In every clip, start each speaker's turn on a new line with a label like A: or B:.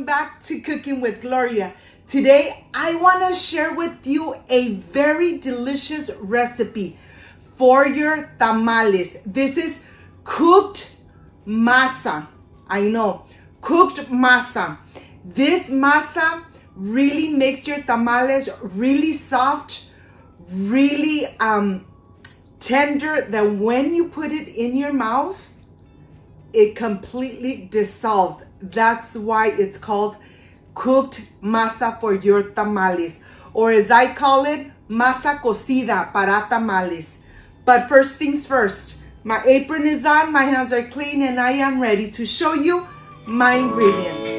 A: welcome back to Cooking with Gloria. Today, I want to share with you a very delicious recipe for your tamales. This is cooked masa. I know, cooked masa. This masa really makes your tamales really soft, really tender, that when you put it in your mouth, it completely dissolved. That's why it's called cooked masa for your tamales, or as I call it, masa cocida para tamales. But first things first, my apron is on, my hands are clean, and I am ready to show you my ingredients.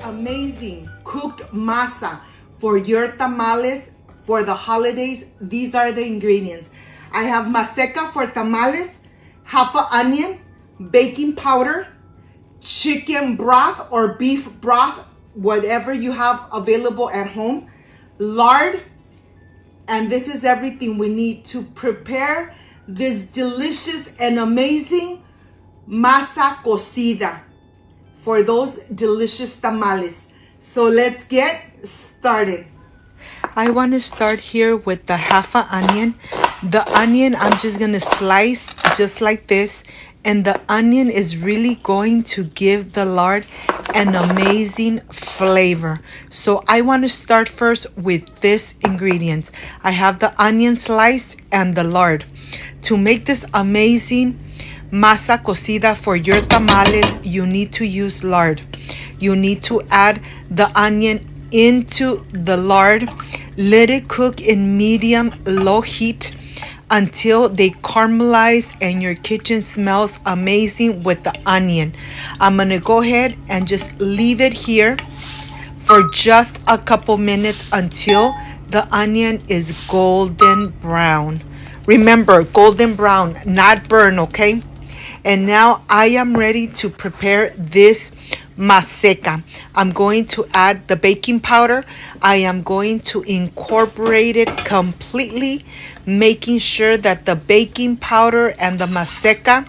A: Amazing cooked masa for your tamales for the holidays, these are the ingredients. I have Maseca for tamales, half an onion, baking powder, chicken broth or beef broth, whatever you have available at home, lard, and this is everything we need to prepare this delicious and amazing masa cocida for those delicious tamales. So let's get started. I want to start here with the half an onion. The onion I'm just going to slice just like this, and the onion is really going to give the lard an amazing flavor. So I want to start first with this ingredients. I have the onion sliced and the lard. To make this amazing masa cocida for your tamales, you need to use lard. You need to add the onion into the lard. Let it cook in medium low heat until they caramelize and your kitchen smells amazing with the onion. I'm gonna go ahead and just leave it here for just a couple minutes until the onion is golden brown. Remember, golden brown, not burn, okay? And now I am ready to prepare this Maseca. I'm going to add the baking powder. I am going to incorporate it completely, making sure that the baking powder and the Maseca,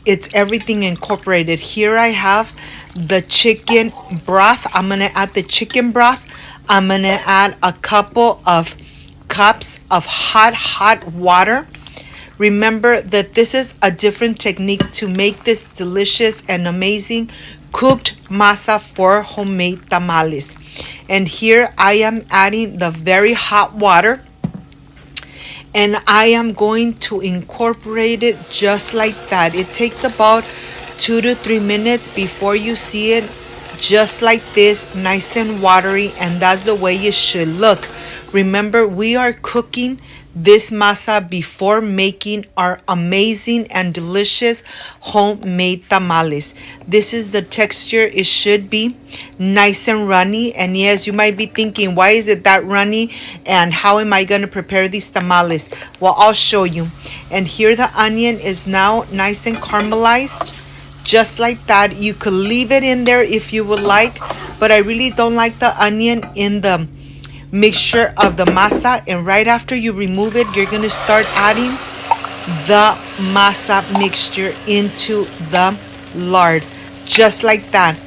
A: it's everything incorporated. Here I have the chicken broth. I'm going to add the chicken broth. I'm going to add a couple of cups of hot water. Remember that this is a different technique to make this delicious and amazing cooked masa for homemade tamales. And here I am adding the very hot water, and I am going to incorporate it just like that. It takes about 2 to 3 minutes before you see it just like this, nice and watery, and that's the way it should look. Remember, we are cooking this masa before making our amazing and delicious homemade tamales. This is the texture it should be, nice and runny. And yes, you might be thinking, why is it that runny and how am I going to prepare these tamales? Well, I'll show you. And here the onion is now nice and caramelized, just like that. You could leave it in there if you would like, but I really don't like the onion in the mixture of the masa. And right after you remove it, you're going to start adding the masa mixture into the lard, just like that.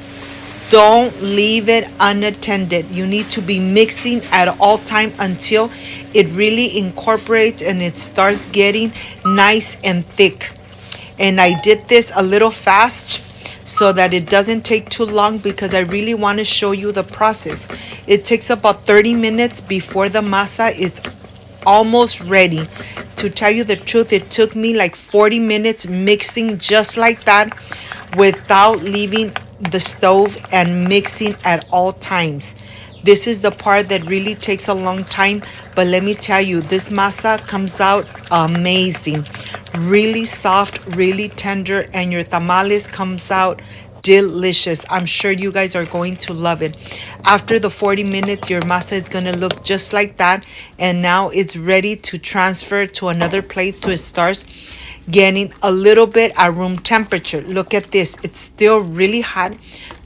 A: Don't leave it unattended. You need to be mixing at all time until it really incorporates and it starts getting nice and thick. And I did this a little fast so that it doesn't take too long, because I really want to show you the process. It takes about 30 minutes before the masa is almost ready. To tell you the truth, it took me like 40 minutes mixing just like that without leaving the stove and mixing at all times. This is the part that really takes a long time, but let me tell you, this masa comes out amazing. Really soft, really tender, and your tamales comes out delicious. I'm sure you guys are going to love it. After the 40 minutes, your masa is going to look just like that. And now it's ready to transfer to another plate so it starts getting a little bit at room temperature. Look at this. It's still really hot.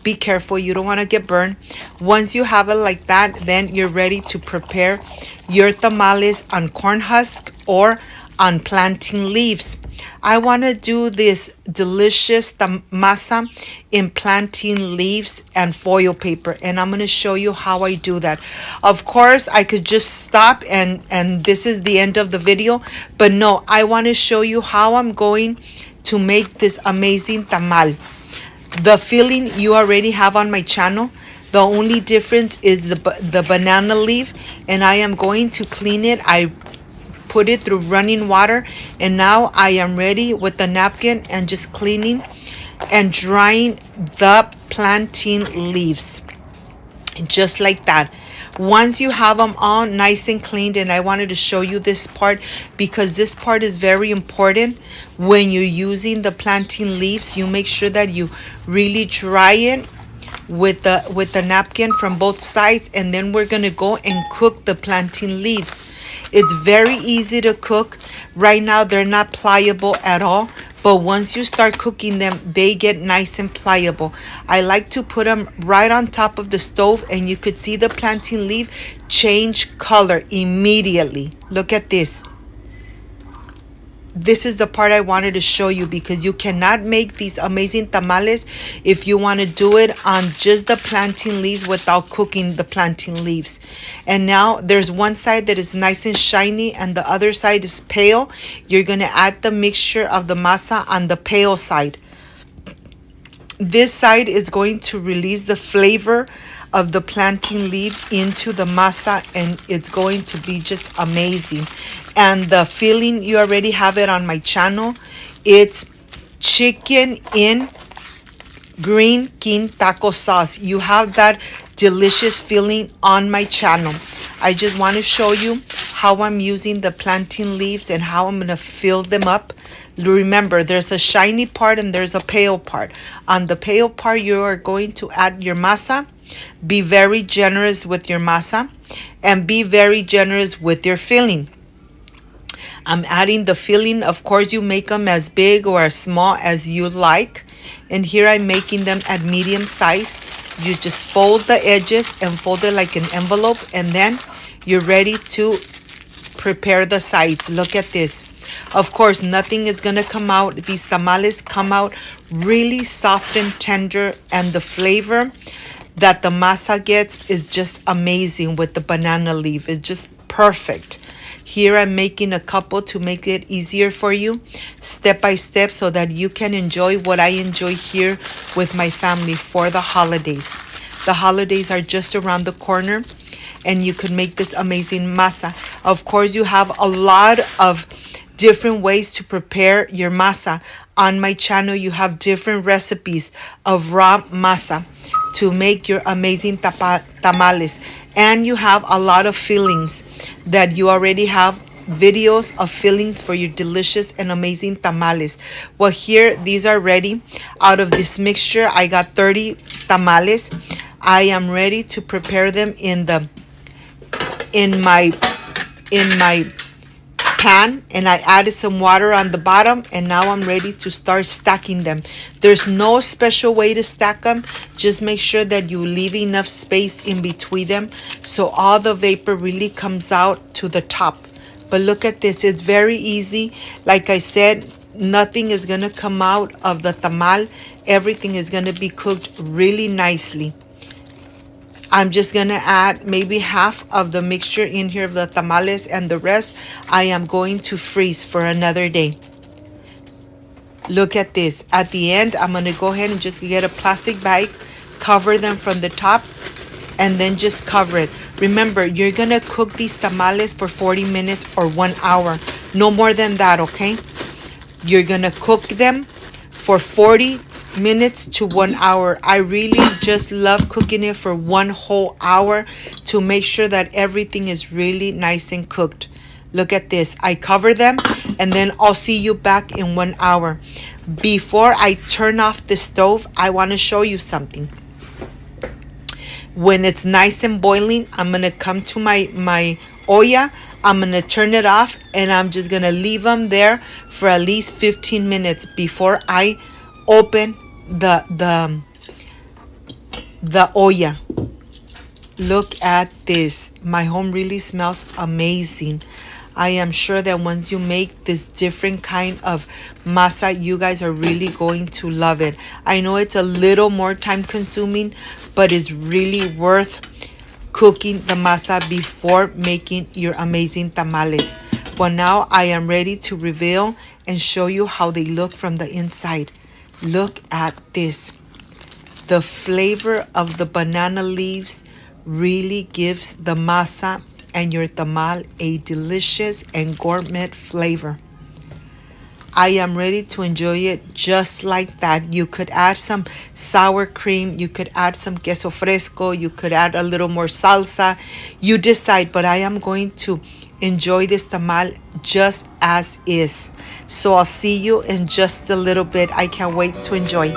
A: Be careful. You don't want to get burned. Once you have it like that, then you're ready to prepare your tamales on corn husk or on plantain leaves. I want to do this delicious masa in plantain leaves and foil paper, and I'm going to show you how I do that. Of course, I could just stop and this is the end of the video, but no, I want to show you how I'm going to make this amazing tamal. The filling you already have on my channel. The only difference is the banana leaf, and I am going to clean it. I put it through running water, and now I am ready with the napkin and just cleaning and drying the plantain leaves just like that. Once you have them all nice and cleaned, and I wanted to show you this part because this part is very important. When you're using the plantain leaves, you make sure that you really dry it with the napkin from both sides, and then we're gonna go and cook the plantain leaves. It's very easy to cook. Right now they're not pliable at all, but once you start cooking them, they get nice and pliable. I like to put them right on top of the stove, and you could see the plantain leaf change color immediately. Look at this. This is the part I wanted to show you because you cannot make these amazing tamales if you want to do it on just the plantain leaves without cooking the plantain leaves. And now there's one side that is nice and shiny and the other side is pale. You're going to add the mixture of the masa on the pale side. This side is going to release the flavor of the plantain leaf into the masa, and it's going to be just amazing. And the filling, you already have it on my channel. It's chicken in green king taco sauce. You have that delicious filling on my channel. I just want to show you how I'm using the plantain leaves and how I'm going to fill them up. Remember, there's a shiny part and there's a pale part. On the pale part, you are going to add your masa. Be very generous with your masa and be very generous with your filling. I'm adding the filling. Of course, you make them as big or as small as you like. And here I'm making them at medium size. You just fold the edges and fold it like an envelope, and then you're ready to prepare the sides. Look at this. Of course, nothing is going to come out. These tamales come out really soft and tender, and the flavor that the masa gets is just amazing with the banana leaf. It's just perfect. Here I'm making a couple to make it easier for you, step by step, so that you can enjoy what I enjoy here with my family for the holidays. The holidays are just around the corner, and you can make this amazing masa. Of course, you have a lot of different ways to prepare your masa. On my channel, you have different recipes of raw masa to make your amazing tamales. And you have a lot of fillings that you already have videos of fillings for your delicious and amazing tamales. Well, here, these are ready. Out of this mixture, I got 30 tamales. I am ready to prepare them in my pan, and I added some water on the bottom, and now I'm ready to start stacking them. There's no special way to stack them. Just make sure that you leave enough space in between them so all the vapor really comes out to the top. But look at this. It's very easy. Like I said, nothing is going to come out of the tamal. Everything is going to be cooked really nicely. I'm just going to add maybe half of the mixture in here of the tamales, and the rest I am going to freeze for another day. Look at this. At the end, I'm going to go ahead and just get a plastic bag, cover them from the top, and then just cover it. Remember, you're going to cook these tamales for 40 minutes or 1 hour. No more than that, okay? You're going to cook them for 40 minutes to 1 hour. I really just love cooking it for 1 whole hour to make sure that everything is really nice and cooked. Look at this. I cover them, and then I'll see you back in 1 hour. before I turn off the stove, I want to show you something. When it's nice and boiling, I'm going to come to my olla. I'm going to turn it off, and I'm just going to leave them there for at least 15 minutes before I open the olla. Look at this. My home really smells amazing. I am sure that once you make this different kind of masa, you guys are really going to love it. I know it's a little more time consuming, but it's really worth cooking the masa before making your amazing tamales. But now I am ready to reveal and show you how they look from the inside. Look at this. The flavor of the banana leaves really gives the masa and your tamal a delicious and gourmet flavor. I am ready to enjoy it just like that. You could add some sour cream, you could add some queso fresco, you could add a little more salsa. You decide, but I am going to enjoy this tamal just as is. So I'll see you in just a little bit. I can't wait to enjoy.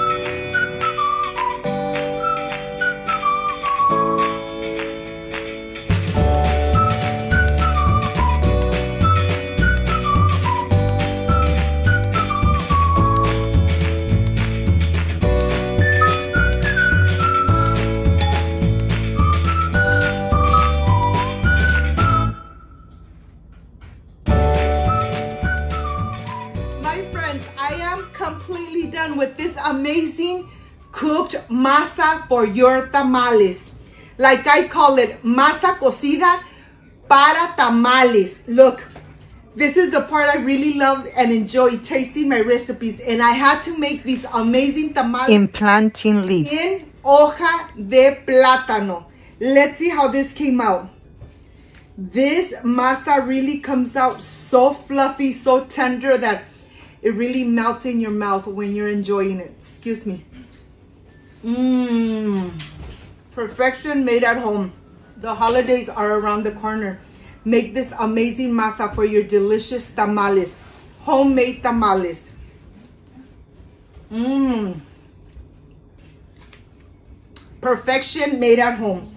A: I am completely done with this amazing cooked masa for your tamales. Like I call it, masa cocida para tamales. Look, this is the part I really love and enjoy tasting my recipes. And I had to make these amazing tamales
B: in plantain leaves.
A: In hoja de plátano. Let's see how this came out. This masa really comes out so fluffy, so tender that it really melts in your mouth when you're enjoying it. Excuse me. Perfection made at home. The holidays are around the corner. Make this amazing masa for your delicious tamales. Homemade tamales. Perfection made at home.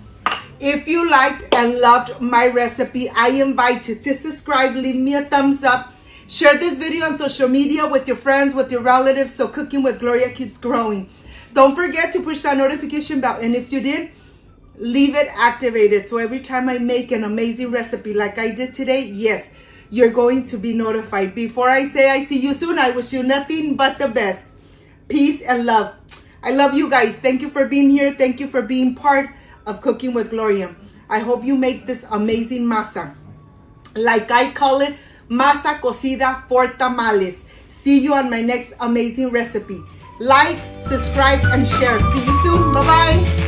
A: If you liked and loved my recipe, I invite you to subscribe, leave me a thumbs up. Share this video on social media with your friends, with your relatives, so Cooking with Gloria keeps growing. Don't forget to push that notification bell. And if you did, leave it activated. So every time I make an amazing recipe like I did today, yes, you're going to be notified. Before I say I see you soon, I wish you nothing but the best. Peace and love. I love you guys. Thank you for being here. Thank you for being part of Cooking with Gloria. I hope you make this amazing masa. Like I call it, masa cocida for tamales. See you on my next amazing recipe. Like, subscribe, and share. See you soon. Bye-bye.